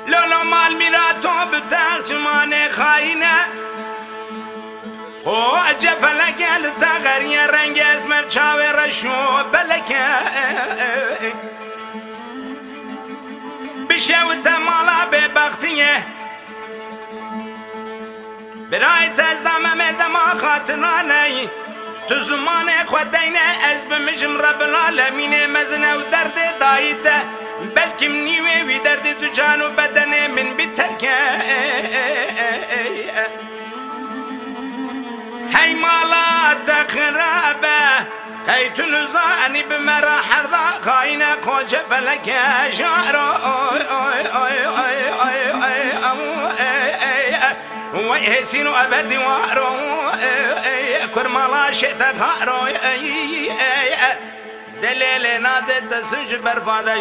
لولو مال میرا تو بتاق چمانه خاینه خواجه فلکه لتغریه رنگ اسمر چاوه رشو بلکه بشه و تمالا به بختیه برای تزدام مردم خاطرانه تو زمان خودینه از بمشم رب العالمین مزنه و درد دایده بلکم نیوه وی درد تو جان و بدن من بترکه هی مالا تقربه هی تو نزانی بمرا حردا خاینه خوجه فلکه شعرو وای حسینو ابردی وارو کرمالا شتا غارو دلیل نازت سنج برفاده